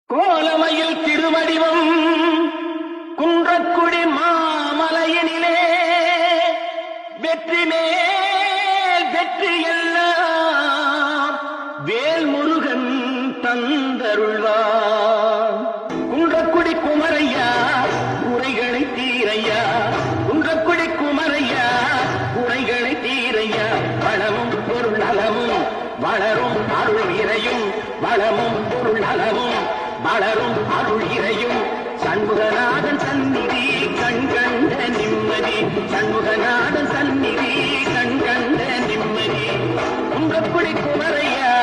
கோலமயில் திருவடிவம் குன்றக்குடி மாமலையினிலே வெற்றி மேல் வெற்றி எல்லாம் வேல்முருகன் தந்தருள்வான். குன்றக்குடி குமரையா குறைகளை தீரையா, குன்றக்குடி குமரையா குறைகளை தீரையா. வளமும் பொருள் நலமும் வளரும் அருள் இறையும், வளமும் பொருள் நலமும் வளரும் அருள் இறையும். சண்முகநாதன் சந்நிதி கண் கண்ட நிம்மதி, சண்முகநாதன் சந்நிதி கண் கண்ட நிம்மதி. குன்றக்குடி குமரையா